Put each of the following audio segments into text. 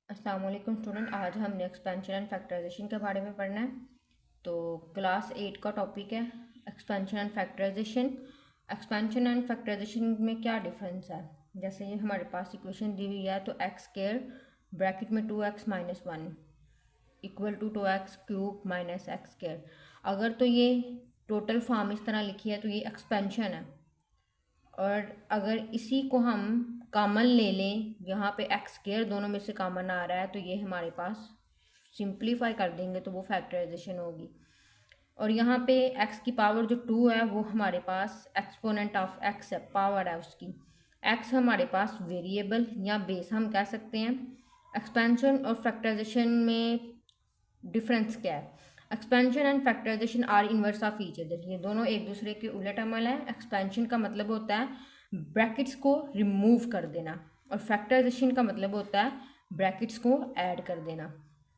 अस्सलाम वालेकुम स्टूडेंट। आज हमने एक्सपेंशन एंड फैक्टराइजेशन के बारे में पढ़ना है। तो क्लास 8 का टॉपिक है expansion and factorisation. Expansion and factorisation में क्या डिफरेंस है? जैसे ये हमारे पास इक्वेशन दी हुई है, तो एक्स स्क्वायर ब्रैकेट में 2x minus 1 equal to 2x cube minus x square. अगर तो ये टोटल फॉर्म इस तरह लिखी है तो ये एक्सपेंशन है, और अगर इसी को हम कॉमन ले लें, यहाँ पे एक्स स्क्वायर दोनों में से कॉमन आ रहा है, तो ये हमारे पास सिंप्लीफाई कर देंगे तो वो फैक्टराइजेशन होगी। और यहाँ पे एक्स की पावर जो 2 है वो हमारे पास एक्सपोनेंट ऑफ एक्स है, पावर है उसकी। एक्स हमारे पास वेरिएबल या बेस हम कह सकते हैं। एक्सपेंशन और फैक्टराइजेशन में डिफरेंस क्या है? Expansion and factorisation are inverse of each other, ये दोनों एक दूसरे के उलट अमल है। एक्सपेंशन का मतलब होता है ब्रैकेट्स को रिमूव कर देना, और फैक्टराइजेशन का मतलब होता है ब्रैकेट्स को ऐड कर देना।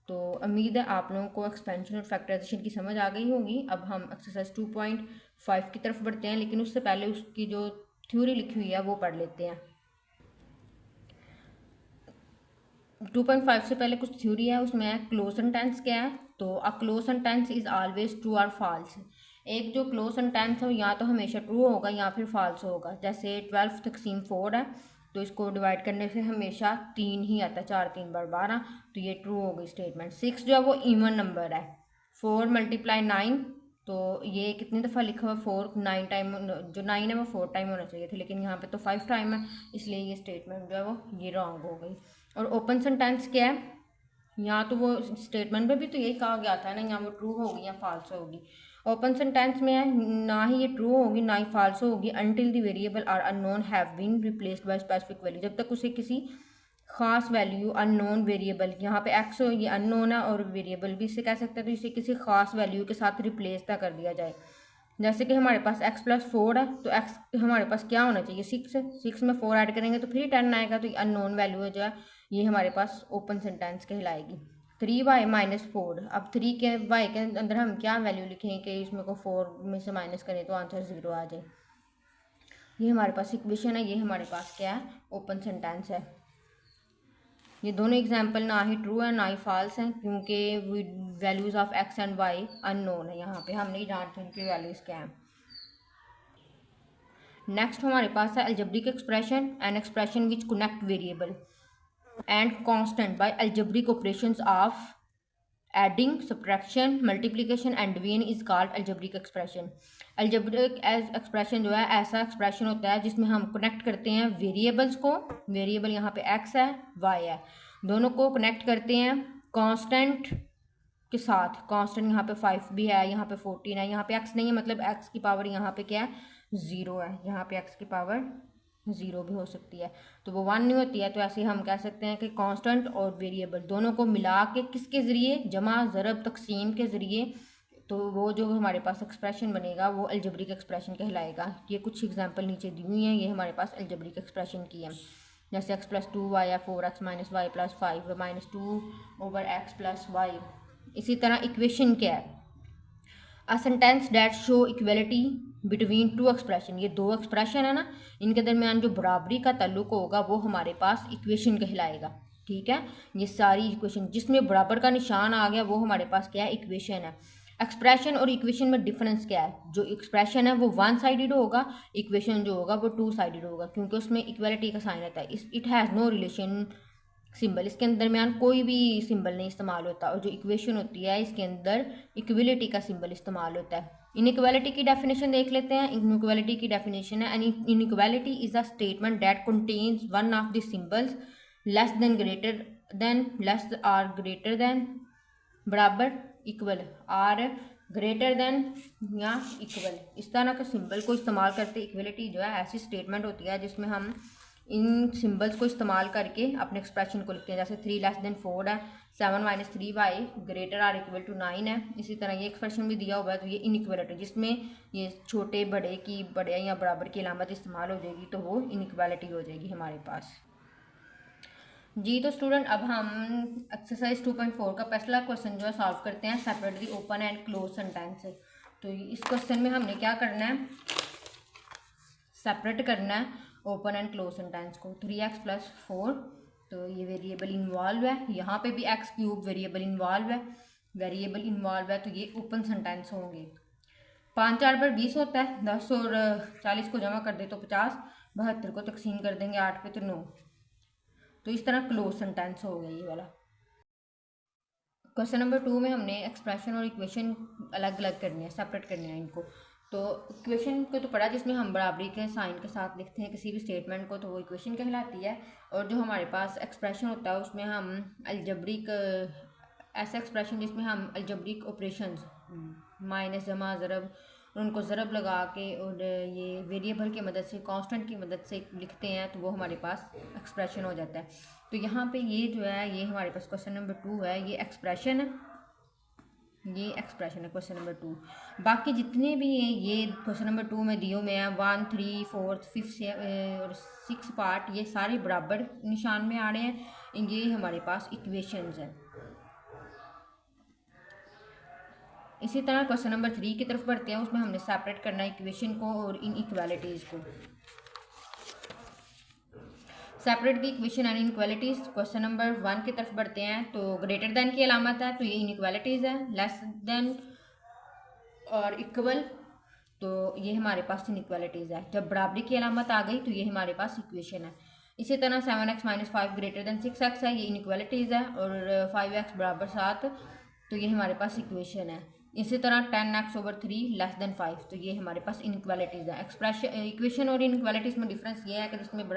तो उम्मीद है आप लोगों को एक्सपेंशन और फैक्टराइजेशन की समझ आ गई होगी। अब हम एक्सरसाइज 2.5 की तरफ बढ़ते हैं, लेकिन उससे पहले उसकी जो थ्योरी लिखी हुई है वो पढ़ लेते हैं। 2.5 से पहले कुछ थ्योरी है, उसमें क्लोज सेंटेंस क्या है। तो a clause sentence is always true और फॉल्स। एक जो क्लोज सेंटेंस है या तो हमेशा ट्रू होगा या फिर फॉल्स होगा। जैसे 12 तकसीम 4 है, तो इसको डिवाइड करने से हमेशा 3 ही आता है, 4 3 बार 12, तो ये ट्रू हो गई स्टेटमेंट। 6 जो है वो इवन नंबर है। 4 मल्टीप्लाई 9, तो ये कितनी दफ़ा लिखा हुआ? 4 9 टाइम, जो 9 है वो 4 टाइम होना चाहिए था, लेकिन यहाँ पे तो 5 टाइम है, इसलिए ये स्टेटमेंट जो है वो ये रॉन्ग हो गई। और ओपन सेंटेंस क्या है? यहाँ तो वो स्टेटमेंट में भी तो यही कहा गया था ना, यहाँ वो ट्रू होगी या फॉल्स होगी। ओपन सेंटेंस में है ना ही ये ट्रू होगी ना ही फॉल्स होगी until the variable are unknown have been replaced by specific value, जब तक उसे किसी खास वैल्यू, अननोन वेरिएबल, यहाँ पे एक्स हो, ये अननोन है और वेरिएबल भी इसे कह सकते हैं, तो इसे किसी खास वैल्यू के साथ रिप्लेस ना कर दिया जाए। जैसे कि हमारे पास x प्लस 4 है, तो x हमारे पास क्या होना चाहिए? 6 है। 6 में 4 ऐड करेंगे तो फिर 10 आएगा, तो ये अननोन वैल्यू जो है ये हमारे पास ओपन सेंटेंस कहलाएगी। 3y माइनस 4, अब 3 के y के अंदर हम क्या वैल्यू लिखें कि इसमें को 4 में से माइनस करें तो आंसर 0 आ जाए। ये हमारे पास इक्वेशन है, ये हमारे पास क्या है? ओपन सेंटेंस है। ये दोनों एग्जाम्पल ना ही ट्रू है ना ही फॉल्स हैं, क्योंकि values of x and y unknown है। यहाँ पे हम नहीं जानते उनकी वैल्यूज क्या हैं। नेक्स्ट हमारे पास है algebraic expression, an expression which connect variable and constant by algebraic operations of adding, subtraction, multiplication and division is called algebraic expression. Algebraic expression जो है ऐसा एक्सप्रेशन होता है जिसमें हम कनेक्ट करते हैं वेरिएबल्स को, वेरिएबल यहाँ पे एक्स है, वाई है, दोनों को कनेक्ट करते हैं कांस्टेंट के साथ। कांस्टेंट यहाँ पे 5 भी है, यहाँ पे 14 है, यहाँ पे एक्स नहीं है, मतलब एक्स की पावर यहाँ पे क्या है? 0 है। यहाँ पे एक्स की पावर 0 भी हो सकती है, तो वो 1 नहीं होती है। तो ऐसे हम कह सकते हैं कि कांस्टेंट और वेरिएबल दोनों को मिला के किसके ज़रिए? जमा, ज़रब, तकसीम के ज़रिए, तो वो जो हमारे पास एक्सप्रेशन बनेगा वो अलजेब्रिक एक्सप्रेशन कहलाएगा। ये कुछ एग्जांपल नीचे दी हुई हैं, ये हमारे पास अलजेब्रिक एक्सप्रेशन की है। जैसे एक्स प्लस 2y या 4x minus y plus 5 minus 2 over x plus y. इसी तरह इक्वेशन क्या है? A sentence that show equality between two expression, ये दो एक्सप्रेशन है ना, इनके दरमियान जो बराबरी का ताल्लुक होगा वो हमारे पास इक्वेशन कहलाएगा। ठीक है, ये सारी इक्वेशन जिसमें बराबर का निशान आ गया वो हमारे पास क्या है? इक्वेशन है। एक्सप्रेशन और इक्वेशन में डिफरेंस क्या है? जो एक्सप्रेशन है वो वन साइडेड होगा, इक्वेशन जो होगा वो टू साइडेड होगा, क्योंकि उसमें इक्वलिटी का साइन आता है। It has no relation symbol, इसके दरमियान कोई भी सिंबल नहीं इस्तेमाल होता, और जो इक्वेशन होती है इसके अंदर इक्वलिटी का सिंबल इस्तेमाल होता है। इनइक्वालिटी की डेफिनेशन देख लेते हैं। इनइक्वालिटी की डेफिनेशन है, inequality is a statement that contains one of the symbols less than, greater than, less or greater than, बराबर, इक्वल, आर ग्रेटर देन या इक्वल, इस तरह के सिंबल को इस्तेमाल करते। इक्वलिटी जो है ऐसी स्टेटमेंट होती है जिसमें हम इन सिंबल्स को इस्तेमाल करके अपने एक्सप्रेशन को लिखते हैं। जैसे 3 लेस देन 4 है, 7 minus 3y greater or equal to 9 है। इसी तरह ये एक्सप्रेशन भी दिया हुआ है, तो ये इनइक्वालिटी जिसमें ये छोटे बड़े की, बड़े या बराबर की अलामत इस्तेमाल हो जाएगी, तो वो इनइक्वालिटी हो जाएगी हमारे पास। जी तो स्टूडेंट, अब हम एक्सरसाइज 2.4 का पहला क्वेश्चन जो है सॉल्व करते हैं, separate the open and clause sentence से। तो इस क्वेश्चन में हमने क्या करना है? सेपरेट करना है ओपन एंड क्लोज सेंटेंस को। 3x प्लस 4 तो ये वेरिएबल इन्वॉल्व है, यहाँ पे भी एक्स क्यूब वेरिएबल इन्वॉल्व है, तो ये ओपन सेंटेंस होंगे। 5 4 पर 20 होता है, 10 और 40 को जमा कर दे तो 50, 72 को तकसीम कर देंगे 8 पे तो 9। तो इस तरह क्लोज सेंटेंस हो गया ये वाला। क्वेश्चन नंबर 2 में हमने एक्सप्रेशन और इक्वेशन अलग अलग करनी है, सेपरेट करनी है इनको। तो इक्वेशन को तो पढ़ा जिसमें हम बराबरी के साइन के साथ लिखते हैं किसी भी स्टेटमेंट को, तो वो इक्वेशन कहलाती है। और जो हमारे पास एक्सप्रेशन होता है उसमें हम अलजब्रिक, ऐसा एक्सप्रेशन जिसमें हम अलजब्रिक ऑपरेशंस माइनस जमा ज़रब उनको ज़रब लगा के और ये वेरिएबल की मदद से, कांस्टेंट की मदद से लिखते हैं, तो वो हमारे पास एक्सप्रेशन हो जाता है। तो यहाँ पे ये जो है ये हमारे पास क्वेश्चन नंबर 2 है, ये एक्सप्रेशन है, क्वेश्चन नंबर 2। बाकी जितने भी हैं ये क्वेश्चन नंबर 2 में दिए हुए हैं 1 3 4 5 और 6 पार्ट, ये सारे बराबर निशान में आ रहे हैं, ये हमारे पास इक्वेशंस हैं। इसी तरह क्वेश्चन नंबर 3 की तरफ बढ़ते हैं, उसमें हमने सेपरेट करना है इक्वेशन को और इनइक्वालिटीज़ को। Separate the equation and inequalities. Question number 1 की तरफ बढ़ते हैं, तो ग्रेटर देन की अलामत है तो ये इनइक्वालिटीज़ है, लेस देन और इक्वल तो ये हमारे पास इनइक्वालिटीज़ है। जब बराबरी की अलामत आ गई तो ये हमारे पास इक्वेशन है। इसी तरह 7x - 5 ग्रेटर देन 6x है, ये इनइक्वालिटीज़ है, और 5x बराबर 7 तो ये हमारे पास इक्वेशन है। इसी तरह 10x/3 लेस देन 5 तो ये हमारे पास इनइक्वालिटीज़ है। एक्सप्रेशन, इक्वेशन और इनइक्वालिटीज़ में डिफरेंस ये है कि जिसमें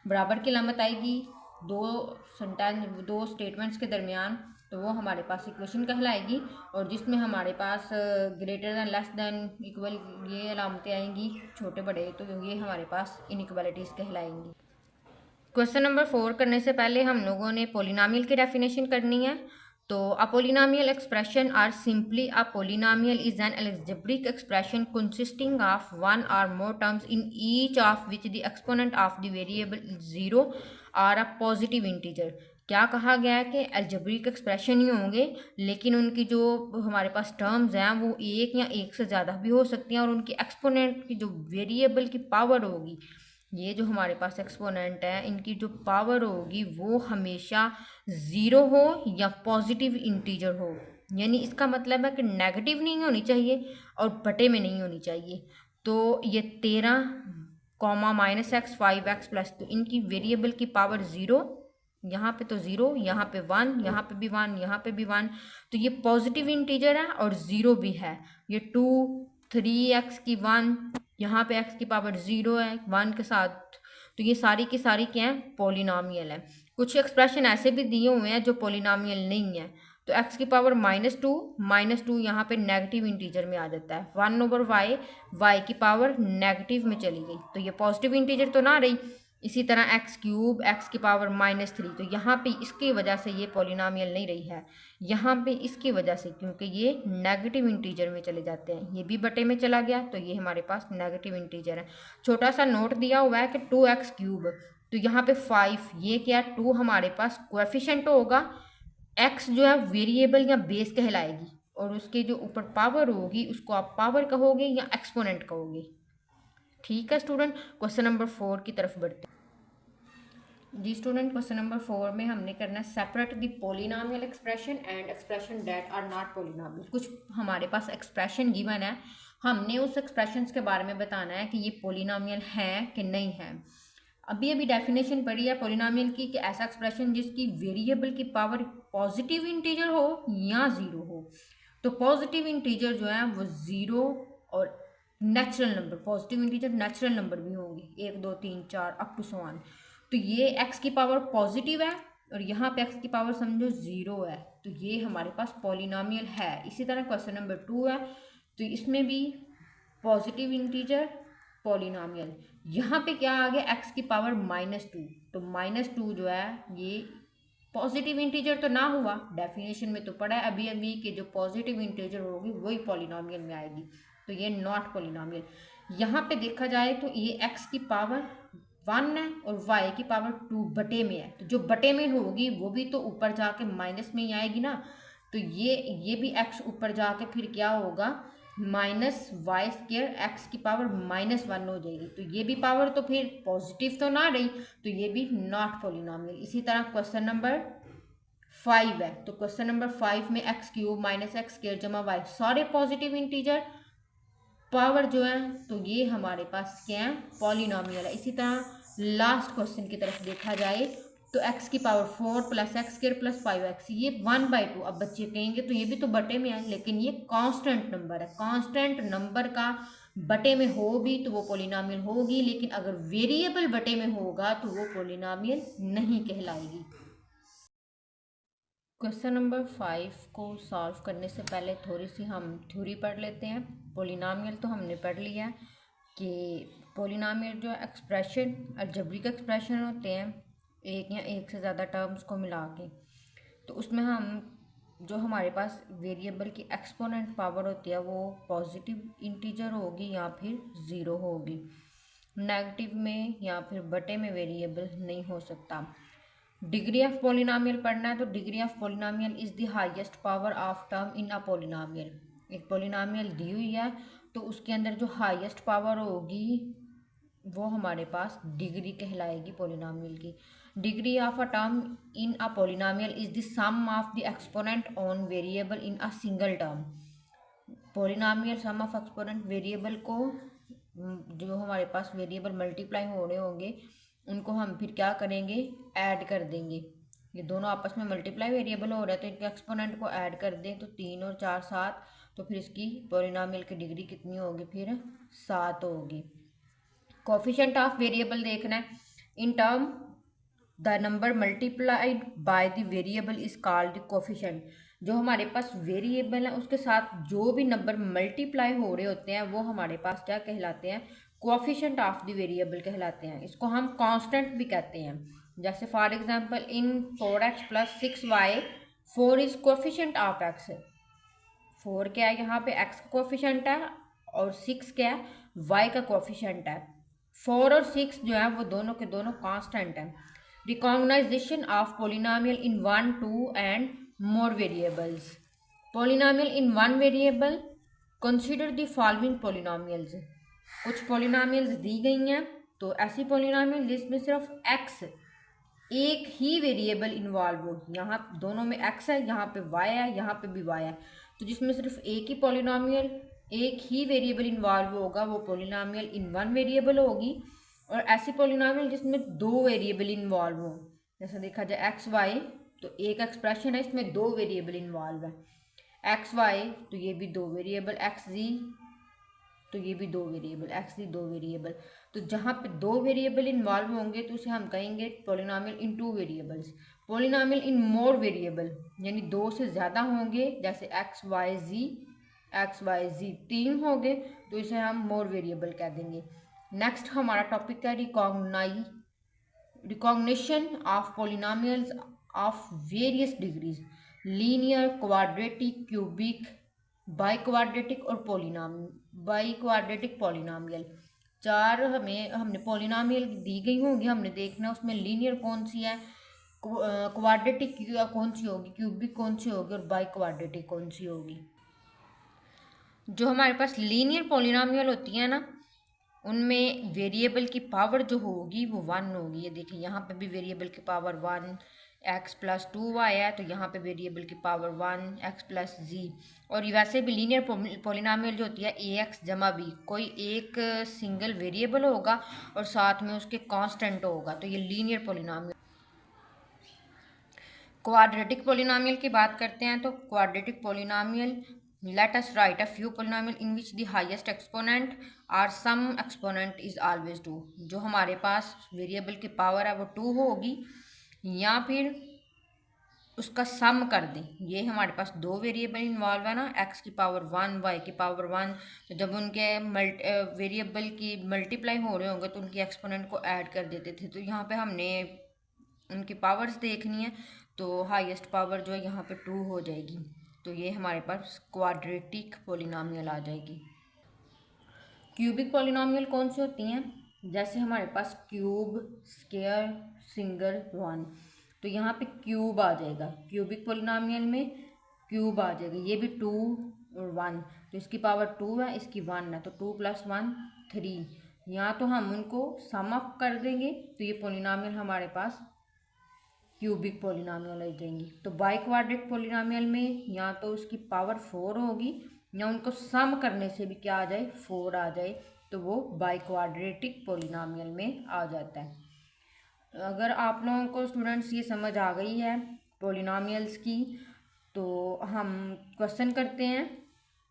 बराबर की अलामत आएगी दो स्टेटमेंट्स के दरमियान तो वो हमारे पास इक्वेशन कहलाएगी, और जिसमें हमारे पास greater than, less than, equal ये अलामतें आएंगी छोटे बड़े, तो ये हमारे पास इनइक्वालिटीज़ कहलाएंगी। क्वेश्चन नंबर 4 करने से पहले हम लोगों ने पोलिनोमियल की डेफिनेशन करनी है। तो a polynomial expression or simply a polynomial is an algebraic expression consisting of one और more terms in each of which the exponent of the variable 0 और अ पॉजिटिव इंटीजर। क्या कहा गया है कि अलजेब्रिक एक्सप्रेशन ही होंगे, लेकिन उनकी जो हमारे पास टर्म्स हैं वो एक या एक से ज़्यादा भी हो सकती हैं, और उनकी एक्सपोनेंट की जो वेरिएबल की पावर होगी, ये जो हमारे पास एक्सपोनेंट है इनकी जो पावर होगी वो हमेशा 0 हो या पॉजिटिव इंटीजर हो। यानी इसका मतलब है कि नेगेटिव नहीं होनी चाहिए और बटे में नहीं होनी चाहिए। तो ये 13, -x 5x प्लस, तो इनकी वेरिएबल की पावर 0, यहाँ पे तो 0, यहाँ पे 1, यहाँ पे भी 1, यहाँ पे भी 1, तो ये पॉजिटिव इंटीजर है और 0 भी है। ये 2 3x की 1, यहाँ पे x की पावर 0 है 1 के साथ, तो ये सारी की सारी क्या है, पोलिनोमियल है। कुछ एक्सप्रेशन ऐसे भी दिए हुए हैं जो पोलिनोमियल नहीं है, तो x की पावर -2 यहाँ पे नेगेटिव इंटीजर में आ जाता है, 1/y, y की पावर नेगेटिव में चली गई, तो ये पॉजिटिव इंटीजर तो ना रही। इसी तरह x³ x की पावर -3, तो यहाँ पे इसकी वजह से ये पोलिनोमियल नहीं रही है, यहाँ पे इसकी वजह से, क्योंकि ये नेगेटिव इंटीजर में चले जाते हैं, ये भी बटे में चला गया, तो ये हमारे पास नेगेटिव इंटीजर है। छोटा सा नोट दिया हुआ है कि 2x³, तो यहाँ पे 5, ये क्या, 2 हमारे पास कोएफिशिएंट होगा, x जो है वेरिएबल या बेस कहलाएगी, और उसके जो ऊपर पावर होगी उसको आप पावर कहोगे या एक्सपोनेंट कहोगे। ठीक है स्टूडेंट, क्वेश्चन नंबर 4 की तरफ बढ़ते हैं। जी स्टूडेंट, क्वेश्चन नंबर 4 में हमने करना है separate the polynomial expression and expression that are not polynomial. कुछ हमारे पास एक्सप्रेशन गिवन है, हमने उस एक्सप्रेशंस के बारे में बताना है कि ये पोलिनोमियल है कि नहीं है। अभी डेफिनेशन पढ़ी है पोलिनोमियल की कि ऐसा एक्सप्रेशन जिसकी वेरिएबल की पावर पॉजिटिव इंटीजर हो या 0 हो। तो पॉजिटिव इंटीजर जो है वो 0 और natural number, positive integer natural number भी होंगे, 1 2 3 4 अप टू सो ऑन। तो ये x की पावर पॉजिटिव है और यहाँ पे x की पावर समझो 0 है, तो ये हमारे पास पोलिनोमियल है। इसी तरह क्वेश्चन नंबर 2 है, तो इसमें भी पॉजिटिव इंटीजर पोलिनोमियल। यहाँ पे क्या आ गया, x की पावर -2, तो -2 जो है ये पॉजिटिव इंटीजर तो ना हुआ, डेफिनेशन में तो पढ़ा है अभी अभी कि जो पॉजिटिव इंटीजर होगी वही पोलिनोमियल में आएगी, तो ये नॉट पोलिनोमियल। यहाँ पे देखा जाए तो ये x की पावर 1 है और y की पावर 2 बटे में है, तो जो बटे में होगी वो भी तो ऊपर जाके माइनस में ही आएगी ना, तो ये भी x ऊपर जाके फिर क्या होगा, माइनस वाई स्क्र एक्स की पावर -1 हो जाएगी। तो ये भी पावर तो फिर पॉजिटिव तो ना रही, तो ये भी नॉट पॉलिनॉमियल। इसी तरह क्वेश्चन नंबर 5 है, तो क्वेश्चन नंबर 5 में x³ माइनस एक्स स्क्र जमा वाई सारे पॉजिटिव इंटीजर पावर जो है, तो ये हमारे पास क्या है, पॉलिनॉमियल है। इसी तरह लास्ट क्वेश्चन की तरफ देखा जाए तो x की power 4 plus x square plus 5x, ये 1/2। अब बच्चे कहेंगे तो ये भी तो बटे में है, लेकिन ये कांस्टेंट नंबर है। कांस्टेंट नंबर का बटे में हो भी तो वो पॉलिनॉमियल होगी, लेकिन अगर वेरिएबल बटे में होगा तो वो पॉलिनॉमियल नहीं कहलाएगी। क्वेश्चन नंबर 5 को सॉल्व करने से पहले थोड़ी सी हम थ्योरी पढ़ लेते हैं। पॉलिनॉमियल तो हमने पढ़ लिया है कि पॉलिनॉमियल जो एक्सप्रेशन अलजेब्रिक एक्सप्रेशन होते हैं एक या एक से ज़्यादा टर्म्स को मिला के, तो उसमें हम जो हमारे पास वेरिएबल की एक्सपोनेंट पावर होती है वो पॉजिटिव इंटीजर होगी या फिर ज़ीरो होगी। नेगेटिव में या फिर बटे में वेरिएबल नहीं हो सकता। डिग्री ऑफ पॉलिनॉमियल पढ़ना है तो degree of polynomial is the highest power of term in a polynomial. एक पॉलिनॉमियल दी हुई है तो उसके अंदर जो हाईएस्ट पावर होगी वो हमारे पास डिग्री कहलाएगी पॉलिनॉमियल की। Degree of a term in a polynomial is the sum of the exponent on variable in a single term. Polynomial sum of exponent variable को, जो हमारे पास वेरिएबल मल्टीप्लाई हो रहे होंगे उनको हम फिर क्या करेंगे, ऐड कर देंगे। ये दोनों आपस में मल्टीप्लाई वेरिएबल हो रहे हैं तो इनके एक्सपोनेंट को ऐड कर दें, तो 3 और 4 7, तो फिर इसकी पॉलिनॉमियल की डिग्री कितनी होगी, फिर 7 होगी। कोफिशिएंट ऑफ वेरिएबल देखना है। In term the number multiplied by the variable is called the coefficient. जो हमारे पास वेरिएबल है उसके साथ जो भी नंबर मल्टीप्लाई हो रहे होते हैं वो हमारे पास क्या कहलाते हैं, कोफिशिएंट ऑफ द वेरिएबल कहलाते हैं। इसको हम कांस्टेंट भी कहते हैं। जैसे for example in 4x plus 6y 4 is coefficient of x। 4 क्या है, यहाँ पे x का कोफिशिएंट है और 6 क्या है, y का कोफिशिएंट है। 4 और 6 जो है वो दोनों के दोनों कांस्टेंट हैं। Recognization of polynomial in 1 2 and more variables. Polynomial in 1 variable, consider the following polynomials. कुछ पॉलिनॉमियल्स दी गई हैं तो ऐसी पॉलिनॉमियल जिसमें सिर्फ x एक ही वेरिएबल इन्वॉल्व हो। यहाँ दोनों में x है, यहाँ पे y है, यहाँ पे भी y है, तो जिसमें सिर्फ एक ही पॉलिनॉमियल एक ही वेरिएबल इन्वॉल्व होगा वो पॉलिनॉमियल इन 1 वेरिएबल होगी। और ऐसी पॉलिनॉमियल जिसमें 2 वेरिएबल इन्वॉल्व हो, जैसे देखा जाए एक्स वाई, तो एक एक्सप्रेशन है इसमें 2 वेरिएबल इन्वॉल्व है। एक्स वाई तो ये भी 2 वेरिएबल, एक्स जी तो ये भी 2 वेरिएबल, एक्स जी 2 वेरिएबल। तो जहाँ पे 2 वेरिएबल इन्वॉल्व होंगे तो उसे हम कहेंगे पॉलिनॉमियल इन 2 वेरिएबल्स। पॉलिनॉमियल इन मोर वेरिएबल यानी 2 से ज़्यादा होंगे, जैसे एक्स वाई जी 3 होंगे तो इसे हम मोर वेरिएबल कह देंगे। नेक्स्ट हमारा टॉपिक है recognition of polynomials of various degrees, linear, quadratic, cubic, by quadratic और बाई क्वाड्रेटिक पॉलिनॉमियल। 4 हमने पॉलिनॉमियल दी गई होंगी, हमने देखना उसमें लीनियर कौन सी है, क्वाड्रेटिक कौन सी होगी, क्यूबिक कौन सी होगी और बाई क्वाड्रेटिक कौन सी होगी। जो हमारे पास लीनियर पॉलिनॉमियल होती है ना, उनमें वेरिएबल की पावर जो होगी वो 1 होगी। ये देखिए यहाँ पे भी वेरिएबल की पावर 1, x प्लस 2y है तो यहाँ पे वेरिएबल की पावर 1 x प्लस जी। और वैसे भी लीनियर पॉलिनॉमियल जो होती है ax जमा b, कोई एक सिंगल वेरिएबल होगा और साथ में उसके कांस्टेंट होगा, तो ये लीनियर पॉलिनॉमियल। क्वाड्रेटिक पॉलिनॉमियल की बात करते हैं तो quadratic polynomial, let us write a few polynomial in which the highest exponent or some exponent is always 2। जो हमारे पास वेरिएबल की पावर है वो 2 होगी या फिर उसका सम कर दें। ये हमारे पास 2 वेरिएबल इन्वॉल्व है ना, x की पावर 1 y की पावर 1, तो जब उनके वेरिएबल की मल्टीप्लाई हो रहे होंगे तो उनकी एक्सपोनेंट को ऐड कर देते थे। तो यहाँ पे हमने उनकी पावर्स देखनी है तो हाईएस्ट पावर जो है यहाँ पे 2 हो जाएगी, तो ये हमारे पास क्वाड्रेटिक पॉलिनॉमियल आ जाएगी। क्यूबिक पॉलिनॉमियल कौन सी होती हैं, जैसे हमारे पास क्यूब, स्क्वायर, सिंगल, 1, तो यहाँ पे क्यूब आ जाएगा। क्यूबिक पॉलिनॉमियल में क्यूब आ जाएगा। ये भी 2 और 1, तो इसकी पावर 2 है, इसकी 1 है, तो 2 + 1 3। यहाँ तो हम उनको सम अप कर देंगे तो ये पोलिनोमियल हमारे पास क्यूबिक पोलिनोमियल आ जाएंगी। तो बाई क्वाड्रेटिक पोलिनोमियल में या तो उसकी पावर 4 होगी या उनको सम करने से भी क्या आ जाए 4 आ जाए, तो वो बाई क्वाड्रेटिक पोलिनोमियल में आ जाता है। अगर आप लोगों को स्टूडेंट्स ये समझ आ गई है पोलिनोमियल्स की, तो हम क्वेश्चन करते हैं,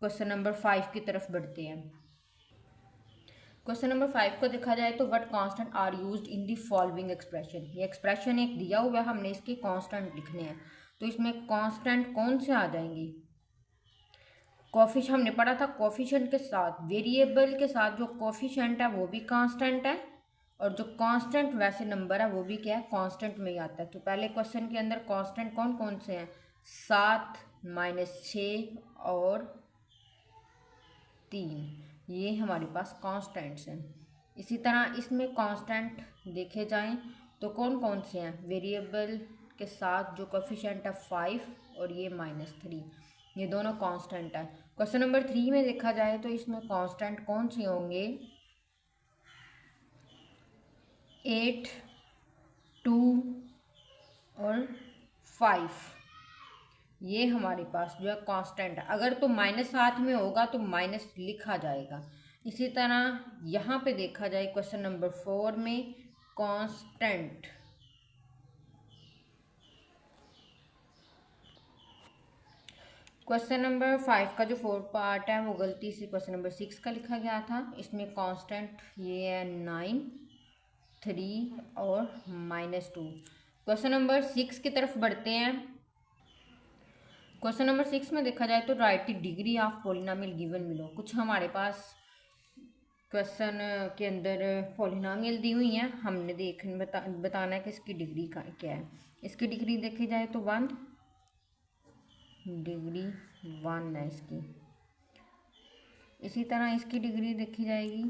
क्वेश्चन नंबर 5 की तरफ बढ़ते हैं। क्वेश्चन नंबर 5 को देखा जाए तो what constant are used in the following expression. ये एक्सप्रेशन एक दिया हुआ है, हमने इसके कांस्टेंट लिखने हैं, तो इसमें कांस्टेंट कौन से आ जाएंगे। कोफिशिएंट हमने पढ़ा था, कोफिशिएंट के साथ वेरिएबल के साथ जो कोफिशिएंट है वो भी कांस्टेंट है, और जो कांस्टेंट वैसे नंबर है वो भी क्या है कांस्टेंट में ही आता है। तो पहले क्वेश्चन के अंदर कांस्टेंट कौन कौन से हैं, 7 -6 और 3, ये हमारे पास कांस्टेंट्स हैं। इसी तरह इसमें कांस्टेंट देखे जाएं तो कौन कौन से हैं, वेरिएबल के साथ जो कोफिशिएंट है 5 और ये -3, ये दोनों कांस्टेंट है। क्वेश्चन नंबर 3 में देखा जाए तो इसमें कांस्टेंट कौन से होंगे, 8 2 और 5, ये हमारे पास जो है कांस्टेंट है। अगर तो -7 में होगा तो माइनस लिखा जाएगा। इसी तरह यहाँ पे देखा जाए क्वेश्चन नंबर 4 में कांस्टेंट क्वेश्चन नंबर 5 का जो 4 पार्ट है वो गलती से क्वेश्चन नंबर 6 का लिखा गया था। इसमें कांस्टेंट ये है 9 3 और -2। क्वेश्चन नंबर 6 की तरफ बढ़ते हैं। क्वेश्चन नंबर 6 में देखा जाए तो right the degree of polynomial given below. कुछ हमारे पास क्वेश्चन के अंदर पोलिनोमियल दी हुई हैं, हमने बताना है कि इसकी डिग्री क्या है। इसकी डिग्री देखी जाए तो 1, डिग्री 1 है इसकी। इसी तरह इसकी डिग्री देखी जाएगी,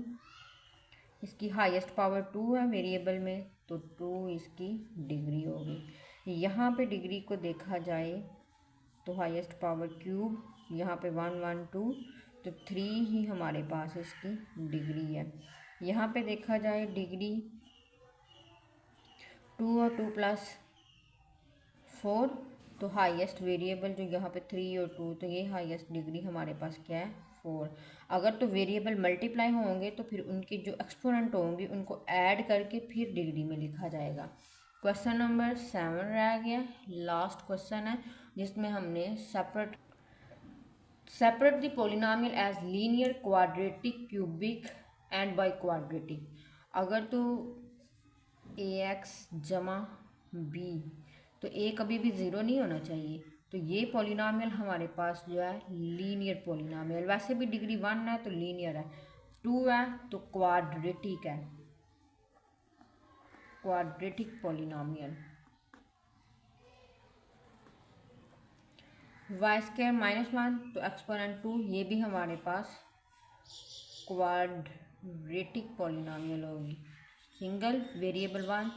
इसकी हाईएस्ट पावर 2 है वेरिएबल में, तो 2 इसकी डिग्री होगी। यहाँ पे डिग्री को देखा जाए तो हाईएस्ट पावर क्यूब, यहाँ पे 1 1 2, तो 3 ही हमारे पास इसकी डिग्री है। यहाँ पे देखा जाए डिग्री 2 और 2 + 4, तो हाईएस्ट वेरिएबल जो यहाँ पे 3 और 2, तो ये हाईएस्ट डिग्री हमारे पास क्या है 4। अगर तो वेरिएबल मल्टीप्लाई होंगे तो फिर उनकी जो एक्सपोनेंट होंगे उनको ऐड करके फिर डिग्री में लिखा जाएगा। क्वेश्चन नंबर 7 रह गया, लास्ट क्वेश्चन है जिसमें हमने separate the polynomial as linear, quadratic, cubic and biquadratic. अगर तो ax जमा b, तो a कभी भी 0 नहीं होना चाहिए, तो ये पोलिनोमियल हमारे पास जो है लीनियर पोलिनोमियल, वैसे भी डिग्री 1 है तो लीनियर है, 2 है तो क्वाड्रेटिक है, क्वाड्रेटिक पोलिनोमियल। y² -1 तो एक्सपोनेंट 2, ये भी हमारे पास क्वाड्रेटिक पोलिनोमियल होगी। सिंगल वेरिएबल 1,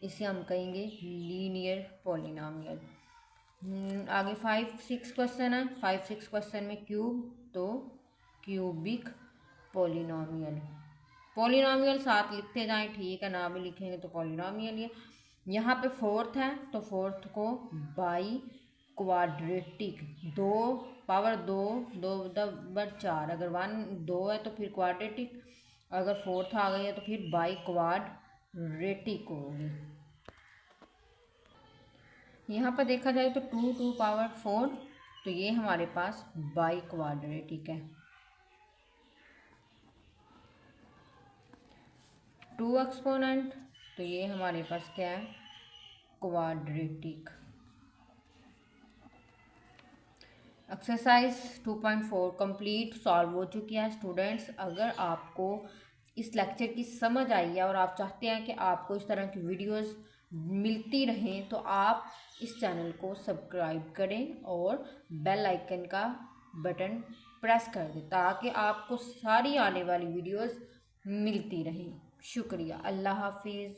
इसे हम कहेंगे लीनियर पोलिनोमियल। आगे 5 6 क्वेश्चन है। 5 6 क्वेश्चन में क्यूब, तो क्यूबिक पोलिनोमियल। पोलिनोमियल साथ लिखते जाएं, ठीक है, ना भी लिखेंगे तो पोलिनोमियल ही है। यहाँ पे 4th है तो 4th को बाई क्वाड्रेटिक, 2 पावर 2 2 4, अगर 1 2 है तो फिर क्वाड्रेटिक, अगर 4th आ गई है तो फिर बाई क्वाड्रेटिक होगी। यहाँ पर देखा जाए तो 2 2 पावर 4, तो ये हमारे पास बाई क्वाड्रेटिक है। 2 एक्सपोनेंट, तो ये हमारे पास क्या है क्वाड्रेटिक। एक्सरसाइज 2.4 कंप्लीट सॉल्व हो चुकी है स्टूडेंट्स। अगर आपको इस लेक्चर की समझ आई है और आप चाहते हैं कि आपको इस तरह की वीडियोस मिलती रहें, तो आप इस चैनल को सब्सक्राइब करें और बेल आइकन का बटन प्रेस कर दें ताकि आपको सारी आने वाली वीडियोस मिलती रहें। शुक्रिया, अल्लाह हाफिज़।